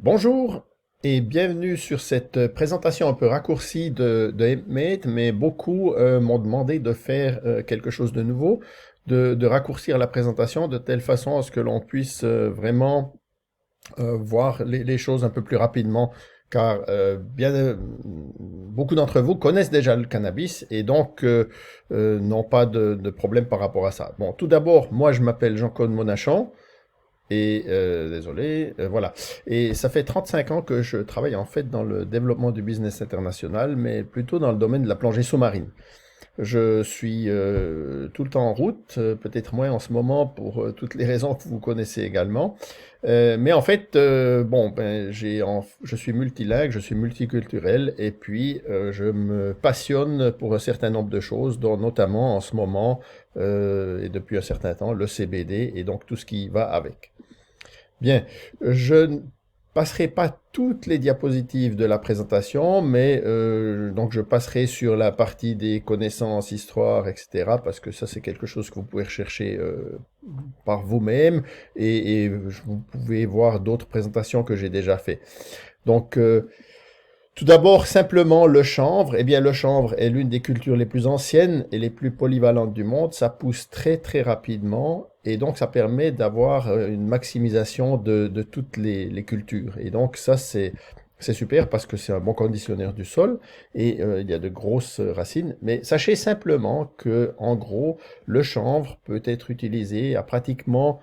Bonjour et bienvenue sur cette présentation un peu raccourcie de HempMate, mais beaucoup m'ont demandé de faire quelque chose de nouveau, de raccourcir la présentation de telle façon à ce que l'on puisse vraiment voir les choses un peu plus rapidement, car beaucoup d'entre vous connaissent déjà le cannabis et donc n'ont pas de problème par rapport à ça. Bon, tout d'abord, moi je m'appelle Jean-Claude Monachon. Et désolé, voilà. Et ça fait 35 ans que je travaille en fait dans le développement du business international, mais plutôt dans le domaine de la plongée sous-marine. Je suis tout le temps en route, peut-être moins en ce moment pour toutes les raisons que vous connaissez également. Mais en fait, bon, ben, je suis multilingue, je suis multiculturel, et puis je me passionne pour un certain nombre de choses, dont notamment en ce moment et depuis un certain temps le CBD et donc tout ce qui va avec. Bien, je ne passerai pas toutes les diapositives de la présentation, mais donc je passerai sur la partie des connaissances, histoire, etc., parce que ça c'est quelque chose que vous pouvez rechercher par vous-même, et vous pouvez voir d'autres présentations que j'ai déjà fait. Donc, tout d'abord, simplement le chanvre. Eh bien, le chanvre est l'une des cultures les plus anciennes et les plus polyvalentes du monde. Ça pousse très très rapidement et donc ça permet d'avoir une maximisation de toutes les cultures. Et donc ça, c'est super parce que c'est un bon conditionneur du sol et il y a de grosses racines. Mais sachez simplement que, en gros, le chanvre peut être utilisé à pratiquement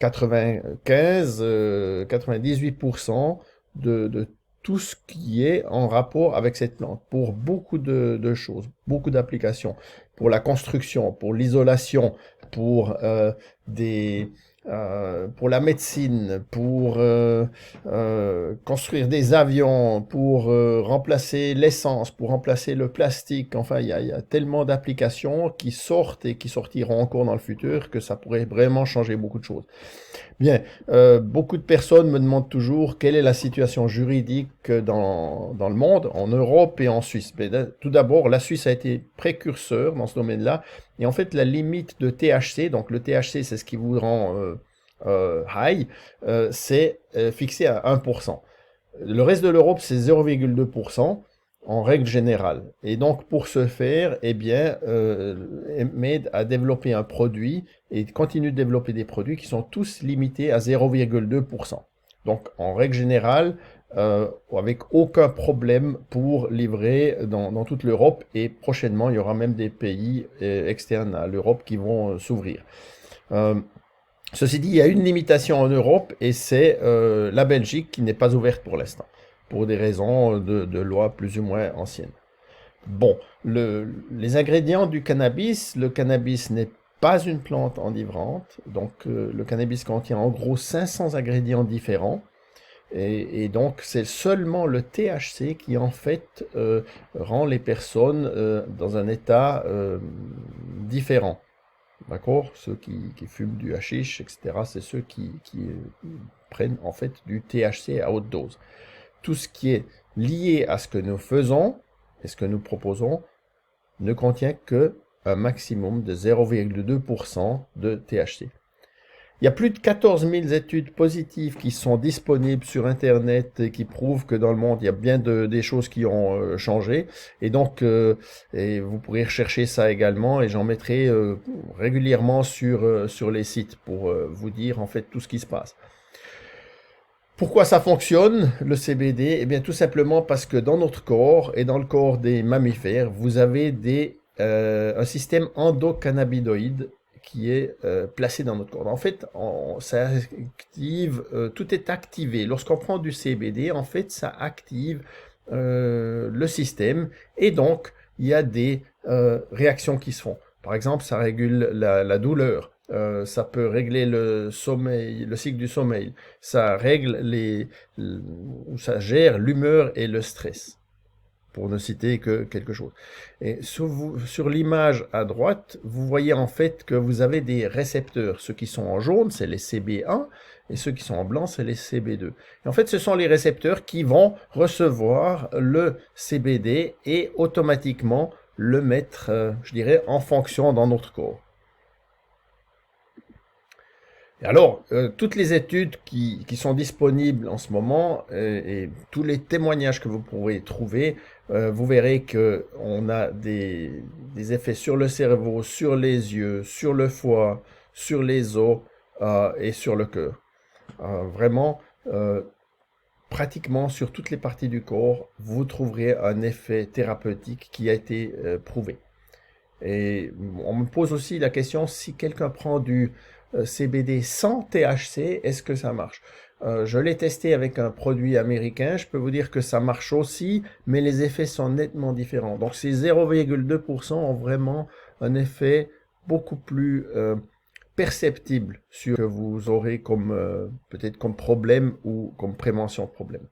95, 98% de tout ce qui est en rapport avec cette plante pour beaucoup de choses, beaucoup d'applications, pour la construction, pour l'isolation, pour des pour la médecine, pour construire des avions, pour remplacer l'essence, pour remplacer le plastique. Enfin, il y a tellement d'applications qui sortent et qui sortiront encore dans le futur que ça pourrait vraiment changer beaucoup de choses. Bien, beaucoup de personnes me demandent toujours quelle est la situation juridique dans le monde, en Europe et en Suisse. Mais tout d'abord, la Suisse a été précurseur dans ce domaine-là. Et en fait, la limite de THC, donc le THC, c'est ce qui vous rend high, c'est fixé à 1%. Le reste de l'Europe, c'est 0,2% en règle générale. Et donc, pour ce faire, eh bien, Med a développé un produit et continue de développer des produits qui sont tous limités à 0,2%. Donc, en règle générale, avec aucun problème pour livrer dans toute l'Europe et prochainement, il y aura même des pays externes à l'Europe qui vont s'ouvrir. Euh, Ceci dit, il y a une limitation en Europe et c'est la Belgique qui n'est pas ouverte pour l'instant, pour des raisons de loi plus ou moins anciennes. Bon, les ingrédients du cannabis, le cannabis n'est pas une plante enivrante, donc le cannabis contient en gros 500 ingrédients différents, et donc c'est seulement le THC qui en fait rend les personnes dans un état différent. D'accord? Ceux qui fument du hashish, etc., c'est ceux qui prennent en fait du THC à haute dose. Tout ce qui est lié à ce que nous faisons et ce que nous proposons ne contient que un maximum de 0,2% de THC. Il y a plus de 14 000 études positives qui sont disponibles sur Internet et qui prouvent que dans le monde, il y a bien des choses qui ont changé. Et donc, et vous pourrez rechercher ça également et j'en mettrai régulièrement sur les sites pour vous dire en fait tout ce qui se passe. Pourquoi ça fonctionne, le CBD? Eh bien, tout simplement parce que dans notre corps et dans le corps des mammifères, vous avez un système endocannabinoïde qui est placé dans notre corps. En fait, ça active, tout est activé. Lorsqu'on prend du CBD, en fait, ça active le système et donc il y a des réactions qui se font. Par exemple, ça régule la douleur. Ça peut régler le sommeil, le cycle du sommeil. Ça règle ça gère l'humeur et le stress, pour ne citer que quelque chose. Et sur l'image à droite, vous voyez en fait que vous avez des récepteurs. Ceux qui sont en jaune, c'est les CB1, et ceux qui sont en blanc, c'est les CB2. Et en fait, ce sont les récepteurs qui vont recevoir le CBD et automatiquement le mettre, je dirais, en fonction dans notre corps. Et alors, toutes les études qui sont disponibles en ce moment et tous les témoignages que vous pourrez trouver, vous verrez que on a des effets sur le cerveau, sur les yeux, sur le foie, sur les os et sur le cœur. Vraiment, pratiquement sur toutes les parties du corps, vous trouverez un effet thérapeutique qui a été prouvé. Et on me pose aussi la question, si quelqu'un prend du CBD sans THC, est-ce que ça marche? Je l'ai testé avec un produit américain, je peux vous dire que ça marche aussi, mais les effets sont nettement différents. Donc ces 0,2% ont vraiment un effet beaucoup plus perceptible sur ce que vous aurez comme peut-être comme problème ou comme prévention de problème.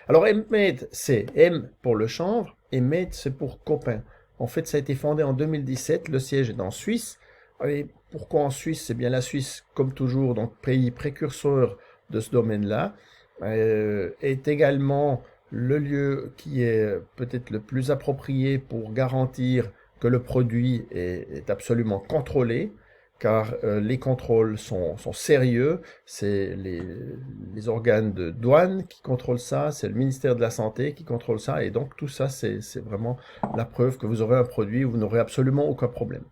Alors Med, c'est M pour le chanvre et Med, c'est pour copain. En fait, ça a été fondé en 2017, le siège est en Suisse. Et pourquoi en Suisse? C'est bien la Suisse, comme toujours, donc pays précurseur de ce domaine-là, est également le lieu qui est peut-être le plus approprié pour garantir que le produit est absolument contrôlé, car les contrôles sont sérieux. C'est les organes de douane qui contrôlent ça, c'est le ministère de la Santé qui contrôle ça, et donc tout ça, c'est vraiment la preuve que vous aurez un produit où vous n'aurez absolument aucun problème.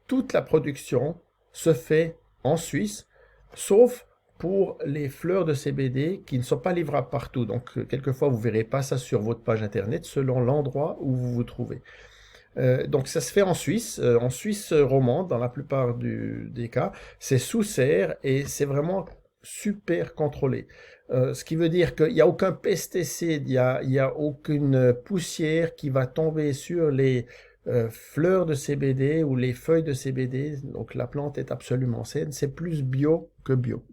Toute la production se fait en Suisse, sauf pour les fleurs de CBD qui ne sont pas livrables partout. Donc, quelquefois, vous ne verrez pas ça sur votre page internet selon l'endroit où vous vous trouvez. Donc ça se fait en Suisse romande dans la plupart des cas. C'est sous serre et c'est vraiment super contrôlé. Ce qui veut dire qu'il n'y a aucun pesticide, il y a aucune poussière qui va tomber sur les fleurs de CBD ou les feuilles de CBD. Donc la plante est absolument saine. C'est plus bio que bio.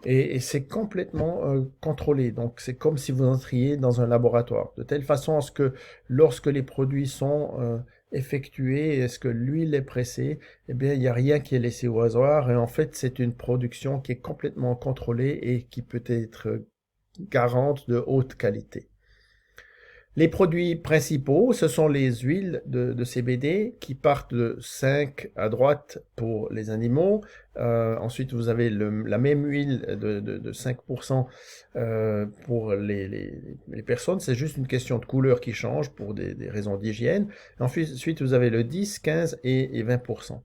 Et c'est complètement contrôlé. Donc c'est comme si vous entriez dans un laboratoire. De telle façon à ce que lorsque les produits sont effectués, est-ce que l'huile est pressée, eh bien il n'y a rien qui est laissé au hasard. Et en fait c'est une production qui est complètement contrôlée et qui peut être garante de haute qualité. Les produits principaux, ce sont les huiles de CBD qui partent de 5 à droite pour les animaux. Ensuite, vous avez la même huile de 5% pour les personnes. C'est juste une question de couleur qui change pour des raisons d'hygiène. Ensuite, vous avez le 10, 15 et 20%.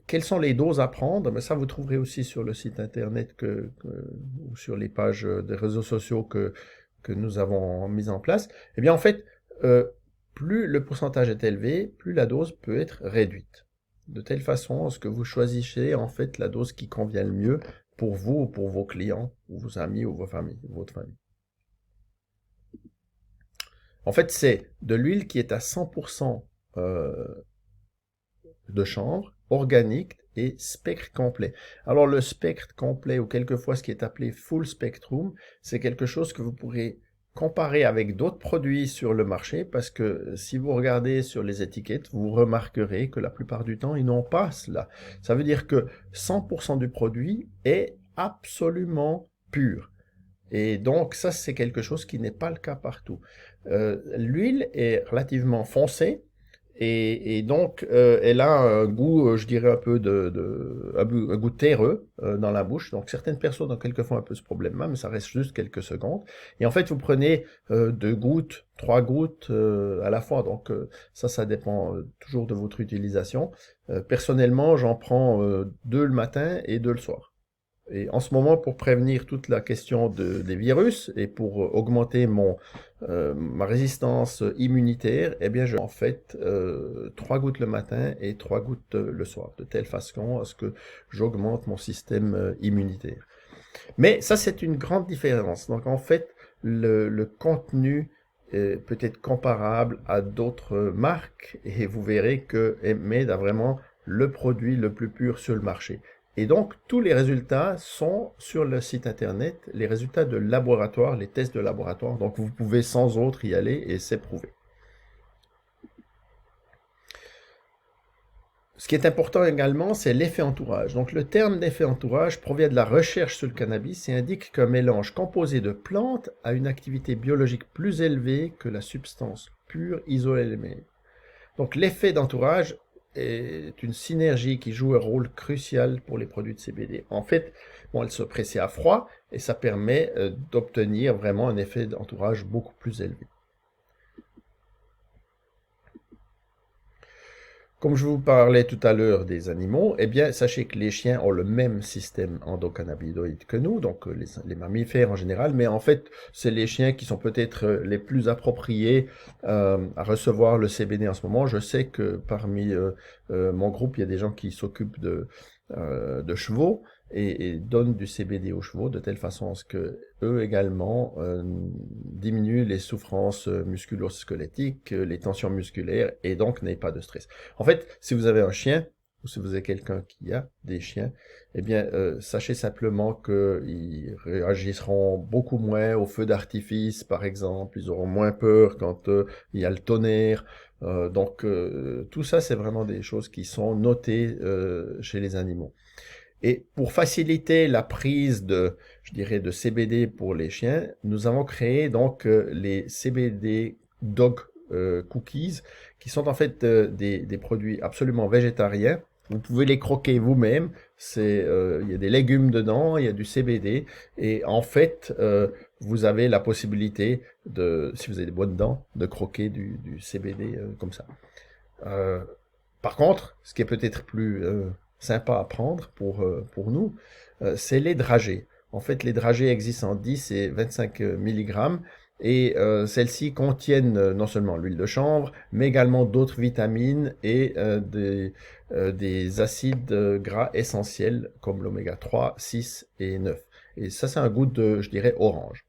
Quelles sont les doses à prendre? Mais ça, vous trouverez aussi sur le site internet ou sur les pages des réseaux sociaux que nous avons mis en place. Eh bien, en fait, plus le pourcentage est élevé, plus la dose peut être réduite. De telle façon à ce que vous choisissez en fait la dose qui convient le mieux pour vous ou pour vos clients, ou vos amis ou votre famille. En fait, c'est de l'huile qui est à 100% de chanvre, organique et spectre complet. Alors le spectre complet ou quelquefois ce qui est appelé full spectrum, c'est quelque chose que vous pourrez comparer avec d'autres produits sur le marché parce que si vous regardez sur les étiquettes, vous remarquerez que la plupart du temps, ils n'ont pas cela. Ça veut dire que 100% du produit est absolument pur. Et donc ça, c'est quelque chose qui n'est pas le cas partout. L'huile est relativement foncée, et donc, elle a un goût, je dirais, un peu un goût terreux dans la bouche. Donc, certaines personnes ont quelquefois un peu ce problème-là, mais ça reste juste quelques secondes. Et en fait, vous prenez 2 gouttes, 3 gouttes à la fois. Donc, ça dépend toujours de votre utilisation. Personnellement, j'en prends 2 le matin et 2 le soir. Et en ce moment, pour prévenir toute la question des virus et pour augmenter ma résistance immunitaire, eh bien, je en fait 3 gouttes le matin et 3 gouttes le soir, de telle façon à ce que j'augmente mon système immunitaire. Mais ça, c'est une grande différence. Donc, en fait, le contenu peut être comparable à d'autres marques et vous verrez que Med a vraiment le produit le plus pur sur le marché. Et donc, tous les résultats sont sur le site internet, les résultats de laboratoire, les tests de laboratoire. Donc, vous pouvez sans autre y aller et c'est prouvé. Ce qui est important également, c'est l'effet entourage. Donc, le terme d'effet entourage provient de la recherche sur le cannabis et indique qu'un mélange composé de plantes a une activité biologique plus élevée que la substance pure isolée. Donc, l'effet d'entourage est une synergie qui joue un rôle crucial pour les produits de CBD. En fait, bon, elle se pressait à froid et ça permet d'obtenir vraiment un effet d'entourage beaucoup plus élevé. Comme je vous parlais tout à l'heure des animaux, eh bien, sachez que les chiens ont le même système endocannabinoïde que nous, donc les mammifères en général, mais en fait, c'est les chiens qui sont peut-être les plus appropriés à recevoir le CBD en ce moment. Je sais que parmi mon groupe, il y a des gens qui s'occupent de chevaux et donnent du CBD aux chevaux de telle façon à ce que eux également diminuent les souffrances musculo-squelettiques, les tensions musculaires et donc n'aient pas de stress. En fait, si vous avez un chien ou si vous avez quelqu'un qui a des chiens, eh bien, sachez simplement qu'ils réagiront beaucoup moins au feu d'artifice, par exemple. Ils auront moins peur quand il y a le tonnerre. Donc, tout ça, c'est vraiment des choses qui sont notées chez les animaux. Et pour faciliter la prise je dirais, de CBD pour les chiens, nous avons créé donc les CBD Dog Cookies, qui sont en fait des produits absolument végétariens. Vous pouvez les croquer vous-même. Il y a des légumes dedans, il y a du CBD, et en fait, vous avez la possibilité si vous avez des bonnes dents, de croquer du CBD comme ça. Par contre, ce qui est peut-être plus sympa à prendre pour nous, c'est les dragées. En fait, les dragées existent en 10 et 25 mg et celles-ci contiennent non seulement l'huile de chanvre, mais également d'autres vitamines et des acides gras essentiels comme l'oméga 3, 6 et 9. Et ça, c'est un goût je dirais, orange.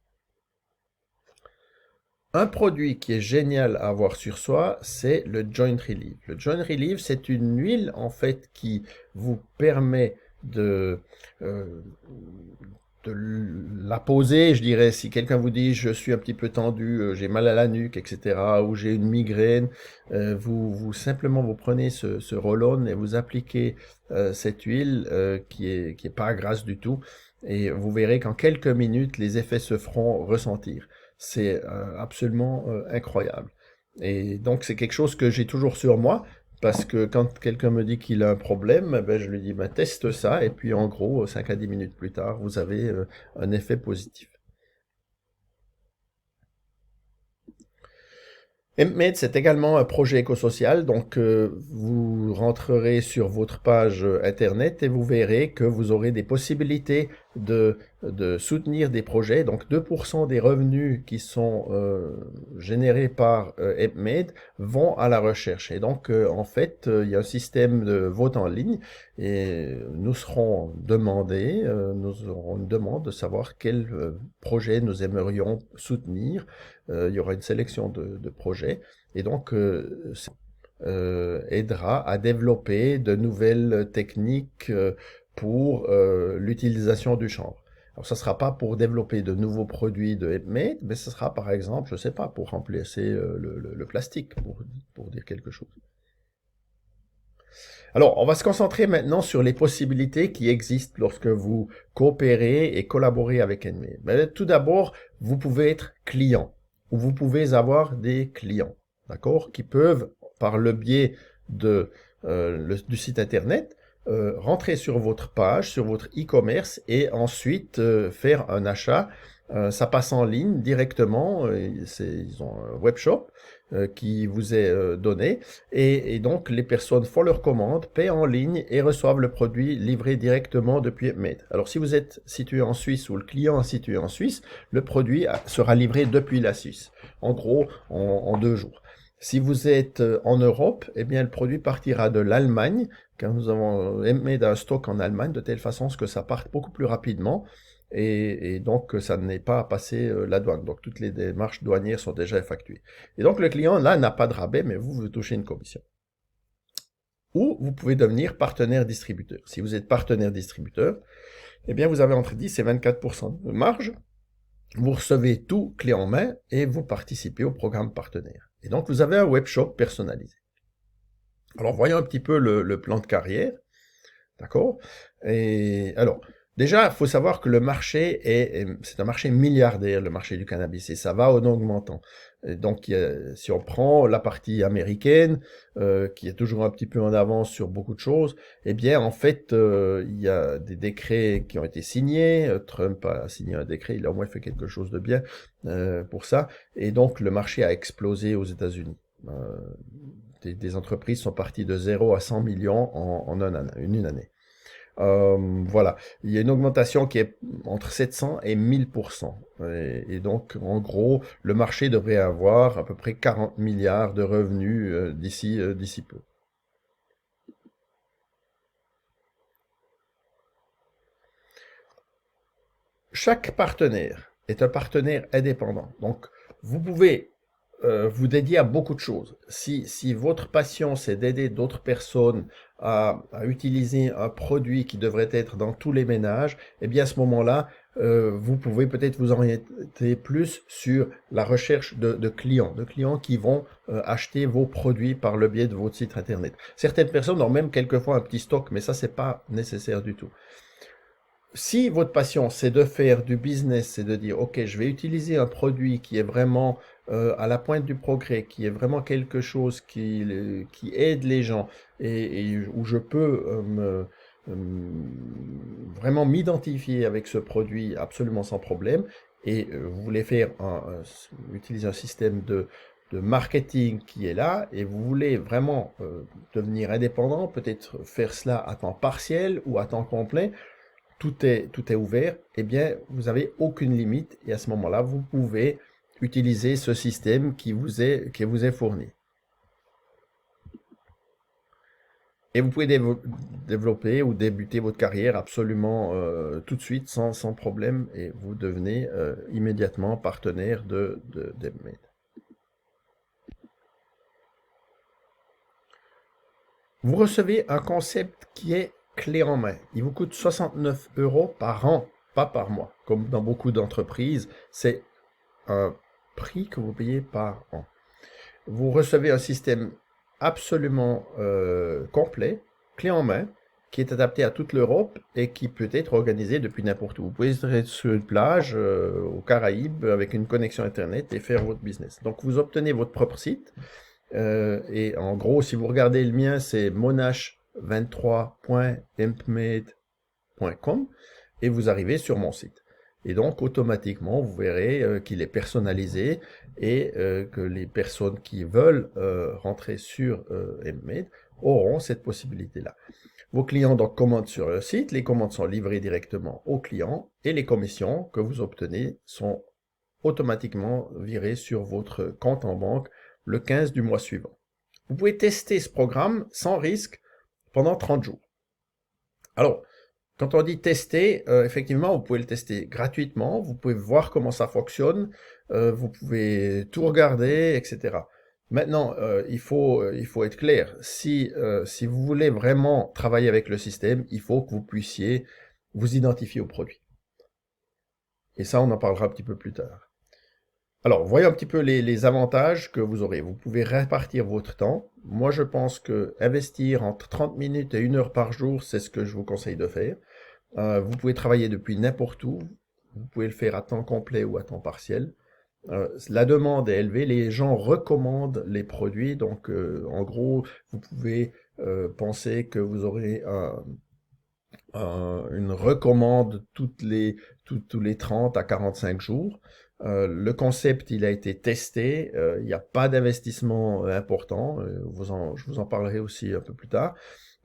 Un produit qui est génial à avoir sur soi, c'est le Joint Relief. Le Joint Relief, c'est une huile en fait qui vous permet euh, de la poser. Je dirais, si quelqu'un vous dit je suis un petit peu tendu, j'ai mal à la nuque, etc., ou j'ai une migraine, vous simplement vous prenez ce roll-on et vous appliquez cette huile qui est pas grasse du tout, et vous verrez qu'en quelques minutes les effets se feront ressentir. C'est absolument incroyable. Et donc, c'est quelque chose que j'ai toujours sur moi, parce que quand quelqu'un me dit qu'il a un problème, ben, je lui dis, ben, teste ça, et puis en gros, 5 à 10 minutes plus tard, vous avez un effet positif. HempMade, c'est également un projet écosocial, donc vous rentrerez sur votre page internet et vous verrez que vous aurez des possibilités de soutenir des projets. Donc 2% des revenus qui sont générés par HempMade vont à la recherche. Et donc en fait, il y a un système de vote en ligne et nous serons demandés, nous aurons une demande de savoir quel projet nous aimerions soutenir. Il y aura une sélection de projets et donc ça aidera à développer de nouvelles techniques pour l'utilisation du chanvre. Alors, ça ne sera pas pour développer de nouveaux produits de HempMade, mais ce sera par exemple, je ne sais pas, pour remplacer le plastique, pour dire quelque chose. Alors, on va se concentrer maintenant sur les possibilités qui existent lorsque vous coopérez et collaborez avec HempMade. Mais tout d'abord, vous pouvez être client ou vous pouvez avoir des clients, d'accord, qui peuvent, par le biais du site internet, rentrer sur votre page, sur votre e-commerce et ensuite faire un achat. Ça passe en ligne directement, ils ont un webshop qui vous est donné et donc les personnes font leur commande, paient en ligne et reçoivent le produit livré directement depuis HempMade. Alors si vous êtes situé en Suisse ou le client est situé en Suisse, le produit sera livré depuis la Suisse, en gros en 2 jours. Si vous êtes en Europe, eh bien le produit partira de l'Allemagne, car nous avons HempMade un stock en Allemagne de telle façon que ça parte beaucoup plus rapidement. Et donc, ça n'est pas à passer la douane. Donc, toutes les démarches douanières sont déjà effectuées. Et donc, le client, là, n'a pas de rabais, mais vous touchez une commission. Ou vous pouvez devenir partenaire distributeur. Si vous êtes partenaire distributeur, eh bien, vous avez entre 10 et 24% de marge. Vous recevez tout clé en main et vous participez au programme partenaire. Et donc, vous avez un webshop personnalisé. Alors, voyons un petit peu le plan de carrière. D'accord? Et alors, Déjà, il faut savoir que le marché c'est un marché milliardaire, le marché du cannabis, et ça va en augmentant. Et donc, si on prend la partie américaine, qui est toujours un petit peu en avance sur beaucoup de choses, eh bien, en fait, il y a des décrets qui ont été signés. Trump a signé un décret, il a au moins fait quelque chose de bien pour ça. Et donc, le marché a explosé aux États-Unis. Euh, des entreprises sont parties de 0 à 100 millions en une année. Voilà, il y a une augmentation qui est entre 700 et 1000%. Et donc, en gros, le marché devrait avoir à peu près 40 milliards de revenus d'ici peu. Chaque partenaire est un partenaire indépendant. Donc, vous pouvez vous dédier à beaucoup de choses. Si votre passion, c'est d'aider d'autres personnes à utiliser un produit qui devrait être dans tous les ménages, eh bien à ce moment-là, vous pouvez peut-être vous orienter plus sur la recherche de clients qui vont acheter vos produits par le biais de votre site internet. Certaines personnes ont même quelquefois un petit stock, mais ça, c'est pas nécessaire du tout. Si votre passion, c'est de faire du business, c'est de dire, OK, je vais utiliser un produit qui est vraiment à la pointe du progrès, qui est vraiment quelque chose qui aide les gens et où je peux vraiment m'identifier avec ce produit absolument sans problème, et vous voulez faire utiliser un système de marketing qui est là, et vous voulez vraiment devenir indépendant, peut-être faire cela à temps partiel ou à temps complet, tout est ouvert, eh bien, vous n'avez aucune limite et à ce moment-là, vous pouvez utiliser ce système qui vous est fourni. Et vous pouvez développer ou débuter votre carrière absolument tout de suite sans problème et vous devenez immédiatement partenaire d'Edmate. Vous recevez un concept qui est clé en main. Il vous coûte 69 € par an, pas par mois. Comme dans beaucoup d'entreprises, c'est un prix que vous payez par an. Vous recevez un système absolument complet, clé en main, qui est adapté à toute l'Europe et qui peut être organisé depuis n'importe où. Vous pouvez être sur une plage aux Caraïbes avec une connexion Internet et faire votre business. Donc vous obtenez votre propre site. Et en gros, si vous regardez le mien, c'est monash23.empmade.com et vous arrivez sur mon site. Et donc, automatiquement, vous verrez qu'il est personnalisé et que les personnes qui veulent rentrer sur Empmade auront cette possibilité-là. Vos clients donc commandent sur le site, les commandes sont livrées directement aux clients et les commissions que vous obtenez sont automatiquement virées sur votre compte en banque le 15 du mois suivant. Vous pouvez tester ce programme sans risque pendant 30 jours. Alors, quand on dit tester, effectivement, vous pouvez le tester gratuitement, vous pouvez voir comment ça fonctionne, vous pouvez tout regarder, etc. Maintenant, il faut être clair. Si vous voulez vraiment travailler avec le système, il faut que vous puissiez vous identifier au produit. Et ça, on en parlera un petit peu plus tard. Alors, voyons un petit peu les avantages que vous aurez. Vous pouvez répartir votre temps. Moi, je pense que investir entre 30 minutes et 1 heure par jour, c'est ce que je vous conseille de faire. Vous pouvez travailler depuis n'importe où. Vous pouvez le faire à temps complet ou à temps partiel. La demande est élevée. Les gens recommandent les produits. Donc, en gros, vous pouvez penser que vous aurez une recommande tous les 30 à 45 jours. Le concept, il a été testé. Il n'y a pas d'investissement important. Je vous en parlerai aussi un peu plus tard.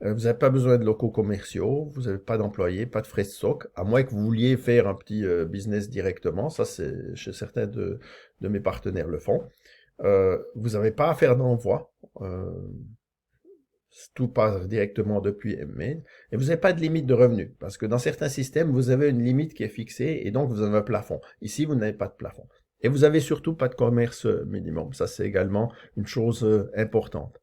Vous n'avez pas besoin de locaux commerciaux, vous n'avez pas d'employés, pas de frais de stock, à moins que vous vouliez faire un petit business directement. Ça, c'est chez certains de mes partenaires le font. Vous n'avez pas à faire d'envoi. Tout passe directement depuis Email. Et vous n'avez pas de limite de revenus, parce que dans certains systèmes, vous avez une limite qui est fixée, et donc vous avez un plafond. Ici, vous n'avez pas de plafond. Et vous avez surtout pas de commerce minimum. Ça, c'est également une chose importante.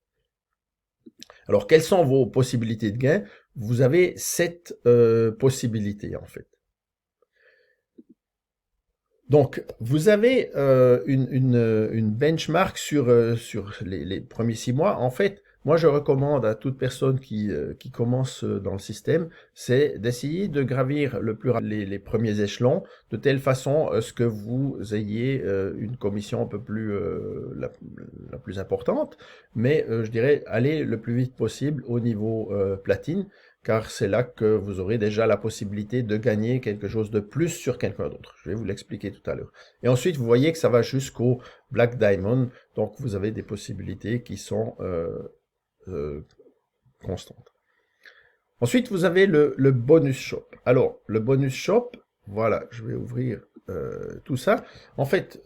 Alors, quelles sont vos possibilités de gain? Vous avez 7 possibilités, en fait. Donc, vous avez une benchmark sur les premiers 6 mois. En fait, Moi, je recommande à toute personne qui commence dans le système, c'est d'essayer de gravir le plus les premiers échelons, de telle façon à ce que vous ayez une commission un peu plus la plus importante, mais je dirais aller le plus vite possible au niveau platine, car c'est là que vous aurez déjà la possibilité de gagner quelque chose de plus sur quelqu'un d'autre. Je vais vous l'expliquer tout à l'heure. Et ensuite, vous voyez que ça va jusqu'au Black Diamond, donc vous avez des possibilités qui sont constantes. Ensuite, vous avez le bonus shop. Alors, le bonus shop, voilà, je vais ouvrir tout ça. En fait,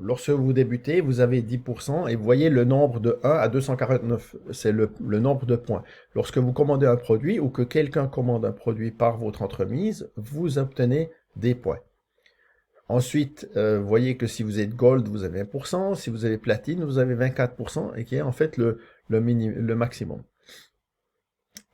lorsque vous débutez, vous avez 10% et vous voyez le nombre de 1 à 249. C'est le nombre de points. Lorsque vous commandez un produit ou que quelqu'un commande un produit par votre entreprise, vous obtenez des points. Ensuite, vous voyez que si vous êtes gold, vous avez 1%. Si vous avez platine, vous avez 24% et qui est en fait le maximum.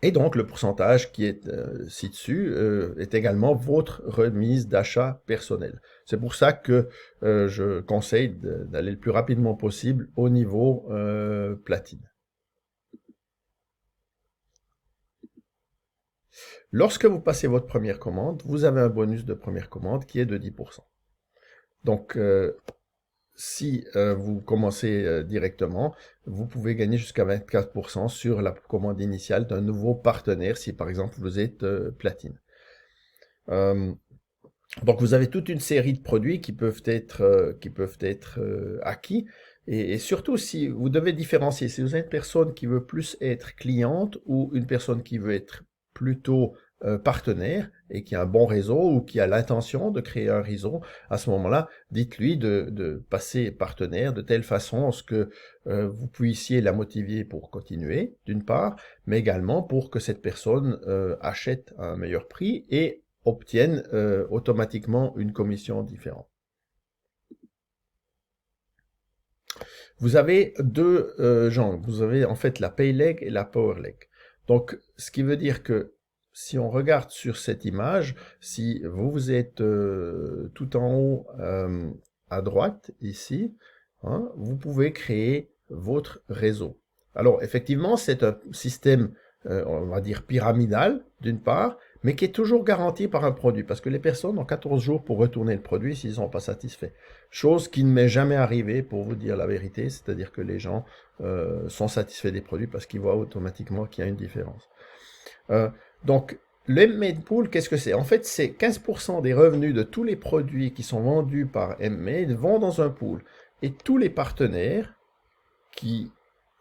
Et donc, le pourcentage qui est ci-dessus est également votre remise d'achat personnelle. C'est pour ça que je conseille d'aller le plus rapidement possible au niveau platine. Lorsque vous passez votre première commande, vous avez un bonus de première commande qui est de 10%. Donc, si vous commencez directement, vous pouvez gagner jusqu'à 24% sur la commande initiale d'un nouveau partenaire, si par exemple vous êtes platine. Donc vous avez toute une série de produits qui peuvent être acquis, et surtout si vous devez différencier, si vous êtes une personne qui veut plus être cliente ou une personne qui veut être plutôt partenaire et qui a un bon réseau ou qui a l'intention de créer un réseau, à ce moment-là, dites-lui de passer partenaire de telle façon à ce que vous puissiez la motiver pour continuer, d'une part, mais également pour que cette personne achète à un meilleur prix et obtienne automatiquement une commission différente. Vous avez deux genres. Vous avez en fait la Pay Leg et la Power Leg. Donc, ce qui veut dire que si on regarde sur cette image, si vous êtes tout en haut à droite, ici, hein, vous pouvez créer votre réseau. Alors, effectivement, c'est un système, on va dire, pyramidal, d'une part, mais qui est toujours garanti par un produit, parce que les personnes ont 14 jours pour retourner le produit s'ils ne sont pas satisfaits. Chose qui ne m'est jamais arrivée, pour vous dire la vérité, c'est-à-dire que les gens sont satisfaits des produits parce qu'ils voient automatiquement qu'il y a une différence. Donc, le M-Made Pool, qu'est-ce que c'est? En fait, c'est 15% des revenus de tous les produits qui sont vendus par M-Made vont dans un pool. Et tous les partenaires qui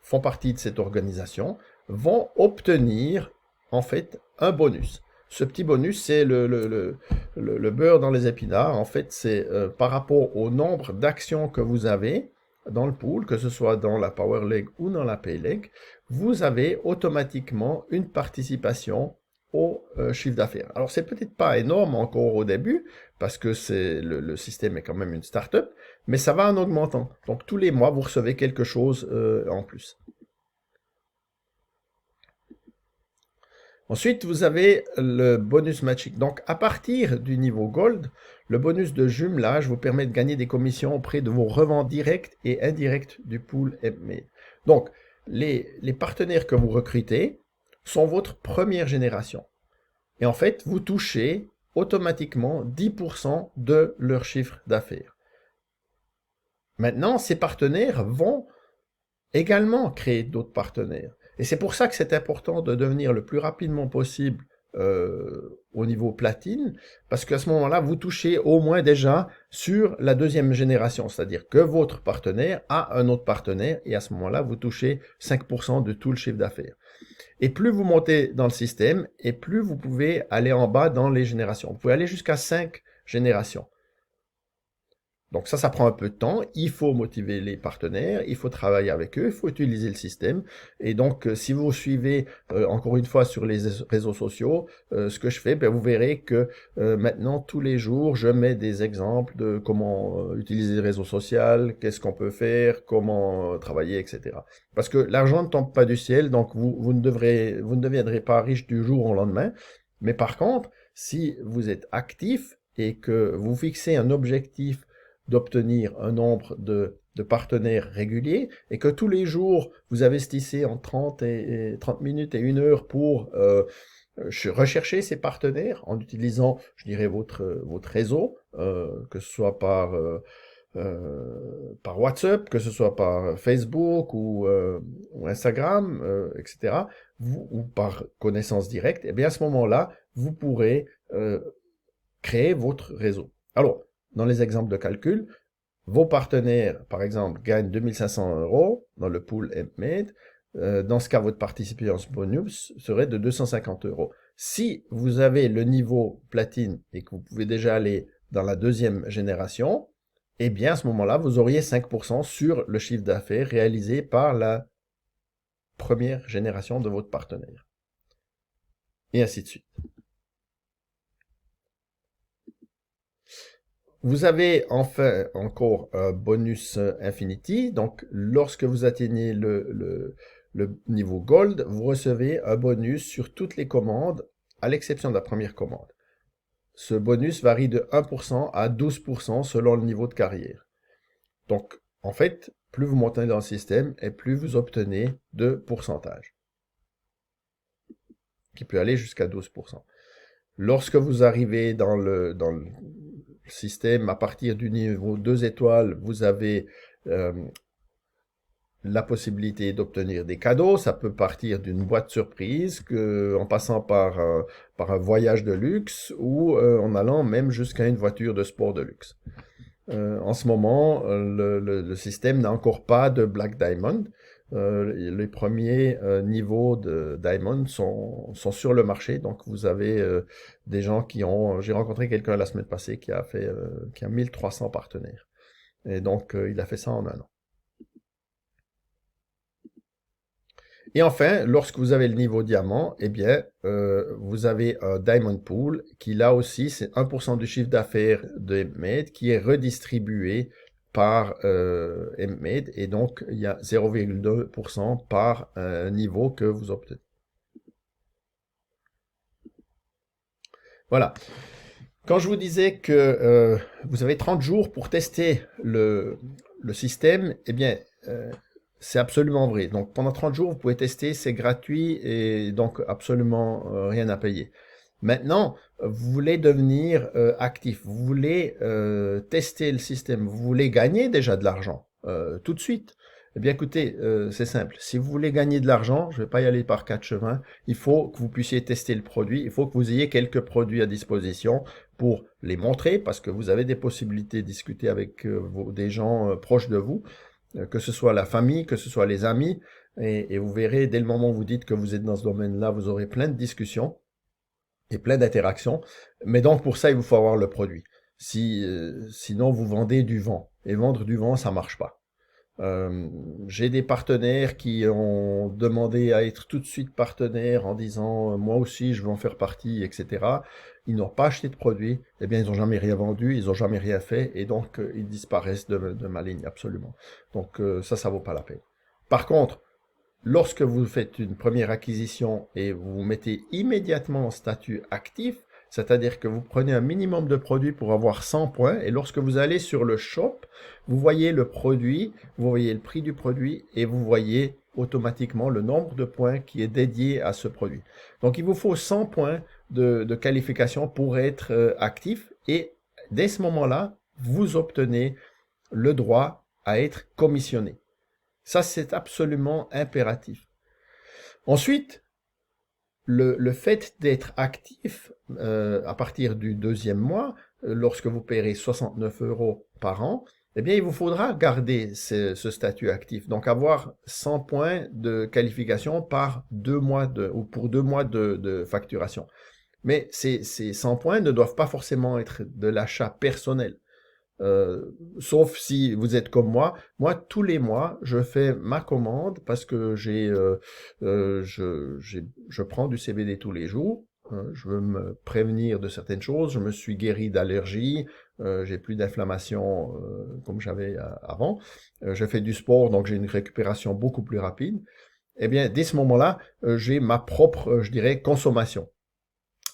font partie de cette organisation vont obtenir, en fait, un bonus. Ce petit bonus, c'est le beurre dans les épinards. En fait, c'est par rapport au nombre d'actions que vous avez dans le pool, que ce soit dans la Power Leg ou dans la Pay Leg, vous avez automatiquement une participation au chiffre d'affaires. Alors, c'est peut-être pas énorme encore au début, parce que le système est quand même une start-up, mais ça va en augmentant. Donc, tous les mois, vous recevez quelque chose en plus. Ensuite, vous avez le bonus matching. Donc, à partir du niveau Gold, le bonus de jumelage vous permet de gagner des commissions auprès de vos reventes directes et indirectes du pool M-Made. Donc, les partenaires que vous recrutez sont votre première génération. Et en fait, vous touchez automatiquement 10% de leur chiffre d'affaires. Maintenant, ces partenaires vont également créer d'autres partenaires. Et c'est pour ça que c'est important de devenir le plus rapidement possible au niveau platine, parce qu'à ce moment-là, vous touchez au moins déjà sur la deuxième génération, c'est-à-dire que votre partenaire a un autre partenaire, et à ce moment-là, vous touchez 5% de tout le chiffre d'affaires. Et plus vous montez dans le système, et plus vous pouvez aller en bas dans les générations. Vous pouvez aller jusqu'à 5 générations. Donc ça prend un peu de temps, il faut motiver les partenaires, il faut travailler avec eux, il faut utiliser le système. Et donc, si vous suivez, encore une fois, sur les réseaux sociaux, ce que je fais, vous verrez que maintenant, tous les jours, je mets des exemples de comment utiliser les réseaux sociaux, qu'est-ce qu'on peut faire, comment travailler, etc. Parce que l'argent ne tombe pas du ciel, donc vous ne deviendrez pas riche du jour au lendemain. Mais par contre, si vous êtes actif et que vous fixez un objectif d'obtenir un nombre de de partenaires réguliers et que tous les jours, vous investissez en 30 minutes et 1 heure pour rechercher ces partenaires en utilisant, je dirais, votre réseau, que ce soit par WhatsApp, que ce soit par Facebook ou Instagram, etc., ou par connaissance directe, et bien à ce moment-là, vous pourrez créer votre réseau. Alors, dans les exemples de calcul, vos partenaires, par exemple, gagnent 2500 € dans le pool HempMade. Dans ce cas, votre participation bonus serait de 250 €. Si vous avez le niveau platine et que vous pouvez déjà aller dans la deuxième génération, eh bien, à ce moment-là, vous auriez 5% sur le chiffre d'affaires réalisé par la première génération de votre partenaire. Et ainsi de suite. Vous avez enfin encore un bonus Infinity. Donc, lorsque vous atteignez le niveau Gold, vous recevez un bonus sur toutes les commandes, à l'exception de la première commande. Ce bonus varie de 1% à 12% selon le niveau de carrière. Donc, en fait, plus vous montez dans le système et plus vous obtenez de pourcentage, qui peut aller jusqu'à 12%. Lorsque vous arrivez dans le système, à partir du niveau 2 étoiles, vous avez la possibilité d'obtenir des cadeaux. Ça peut partir d'une boîte surprise, en passant par un voyage de luxe ou en allant même jusqu'à une voiture de sport de luxe. En ce moment, le système n'a encore pas de Black Diamond. Les premiers niveaux de Diamond sont sur le marché. Donc, vous avez des gens qui ont... J'ai rencontré quelqu'un la semaine passée qui a 1300 partenaires. Et donc, il a fait ça en 1 an. Et enfin, lorsque vous avez le niveau diamant, eh bien, vous avez un Diamond Pool qui, là aussi, c'est 1% du chiffre d'affaires de HempMade qui est redistribué par HempMade. Et donc, il y a 0,2% par niveau que vous obtenez. Voilà. Quand je vous disais que vous avez 30 jours pour tester le système, eh bien... c'est absolument vrai. Donc, pendant 30 jours, vous pouvez tester, c'est gratuit et donc absolument rien à payer. Maintenant, vous voulez devenir actif, vous voulez tester le système, vous voulez gagner déjà de l'argent tout de suite. Eh bien, écoutez, c'est simple. Si vous voulez gagner de l'argent, je ne vais pas y aller par quatre chemins, il faut que vous puissiez tester le produit, il faut que vous ayez quelques produits à disposition pour les montrer, parce que vous avez des possibilités de discuter avec des gens proches de vous, que ce soit la famille, que ce soit les amis, et vous verrez, dès le moment où vous dites que vous êtes dans ce domaine-là, vous aurez plein de discussions et plein d'interactions. Mais donc, pour ça, il vous faut avoir le produit. Sinon, vous vendez du vent. Et vendre du vent, ça marche pas. J'ai des partenaires qui ont demandé à être tout de suite partenaires en disant moi aussi je veux en faire partie, etc. Ils n'ont pas acheté de produit, eh bien ils n'ont jamais rien vendu, ils n'ont jamais rien fait et donc ils disparaissent de ma ligne absolument. Donc ça vaut pas la peine. Par contre, lorsque vous faites une première acquisition et vous vous mettez immédiatement en statut actif, c'est-à-dire que vous prenez un minimum de produits pour avoir 100 points, et lorsque vous allez sur le shop, vous voyez le produit, vous voyez le prix du produit, et vous voyez automatiquement le nombre de points qui est dédié à ce produit. Donc il vous faut 100 points de qualification pour être actif, et dès ce moment-là, vous obtenez le droit à être commissionné. Ça, c'est absolument impératif. Ensuite, le fait d'être actif à partir du deuxième mois, lorsque vous paierez 69 € par an, eh bien, il vous faudra garder ce statut actif. Donc, avoir 100 points de qualification par 2 mois ou pour 2 mois de facturation. Mais ces 100 points ne doivent pas forcément être de l'achat personnel. Sauf si vous êtes comme moi. Moi, tous les mois, je fais ma commande parce que je prends du CBD tous les jours. Je veux me prévenir de certaines choses. Je me suis guéri d'allergies. J'ai plus d'inflammation comme j'avais avant. Je fais du sport, donc j'ai une récupération beaucoup plus rapide. Eh bien, dès ce moment-là, j'ai ma propre, je dirais, consommation.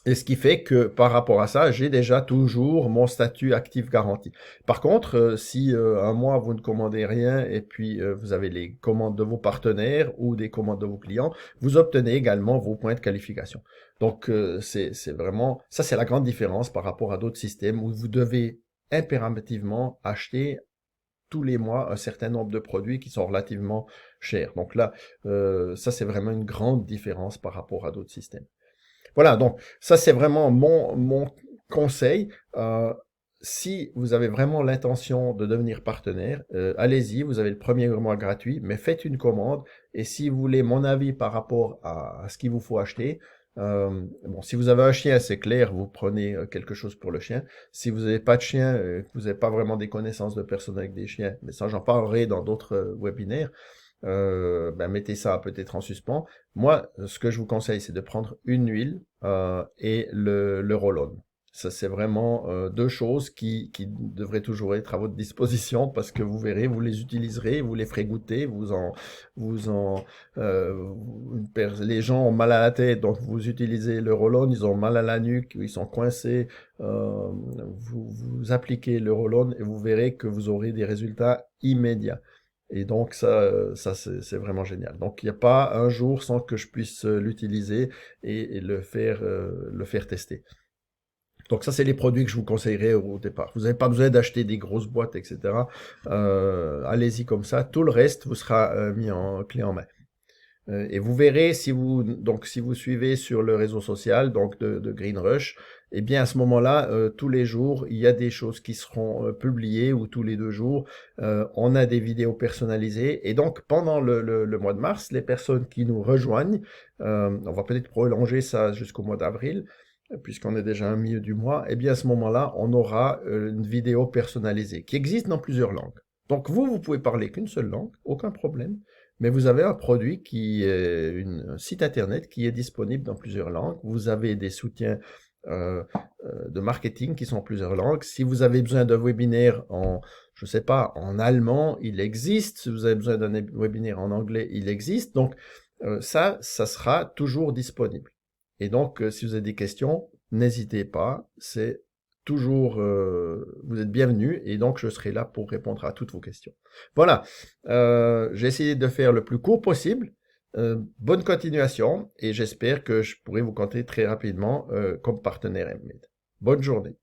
Et ce qui fait que par rapport à ça, j'ai déjà toujours mon statut actif garanti. Par contre, si un mois vous ne commandez rien et puis vous avez les commandes de vos partenaires ou des commandes de vos clients, vous obtenez également vos points de qualification. Donc c'est vraiment, ça c'est la grande différence par rapport à d'autres systèmes où vous devez impérativement acheter tous les mois un certain nombre de produits qui sont relativement chers. Donc là, ça c'est vraiment une grande différence par rapport à d'autres systèmes. Voilà, donc ça c'est vraiment mon conseil. Si vous avez vraiment l'intention de devenir partenaire, allez-y, vous avez le premier mois gratuit, mais faites une commande. Et si vous voulez mon avis par rapport à ce qu'il vous faut acheter, bon, si vous avez un chien, c'est clair, vous prenez quelque chose pour le chien. Si vous n'avez pas de chien, que vous n'avez pas vraiment des connaissances de personnes avec des chiens, mais ça j'en parlerai dans d'autres webinaires, ben mettez ça peut-être en suspens. Moi, ce que je vous conseille, c'est de prendre une huile et le roll-on. Ça, c'est vraiment deux choses qui devraient toujours être à votre disposition parce que vous verrez, vous les utiliserez, vous les ferez goûter, vous en, les gens ont mal à la tête, donc vous utilisez le roll-on, ils ont mal à la nuque, ils sont coincés, vous appliquez le roll-on et vous verrez que vous aurez des résultats immédiats. Et donc ça c'est vraiment génial. Donc il n'y a pas un jour sans que je puisse l'utiliser et le faire tester. Donc ça c'est les produits que je vous conseillerais au départ. Vous n'avez pas besoin d'acheter des grosses boîtes, etc. Allez-y comme ça. Tout le reste vous sera mis en clé en main. Et vous verrez si vous suivez sur le réseau social donc de Green Rush, eh bien à ce moment-là, tous les jours, il y a des choses qui seront publiées ou tous les 2 jours, on a des vidéos personnalisées. Et donc pendant le mois de mars, les personnes qui nous rejoignent, on va peut-être prolonger ça jusqu'au mois d'avril, puisqu'on est déjà au milieu du mois, eh bien à ce moment-là, on aura une vidéo personnalisée qui existe dans plusieurs langues. Donc vous pouvez parler qu'une seule langue, aucun problème. Mais vous avez un produit qui est un site internet qui est disponible dans plusieurs langues. Vous avez des soutiens de marketing qui sont en plusieurs langues. Si vous avez besoin d'un webinaire je sais pas, en allemand, il existe. Si vous avez besoin d'un webinaire en anglais, il existe. Donc ça sera toujours disponible. Et donc, si vous avez des questions, n'hésitez pas. C'est toujours, vous êtes bienvenus et donc je serai là pour répondre à toutes vos questions. Voilà, j'ai essayé de faire le plus court possible. Bonne continuation et j'espère que je pourrai vous compter très rapidement comme partenaire MMed. Bonne journée.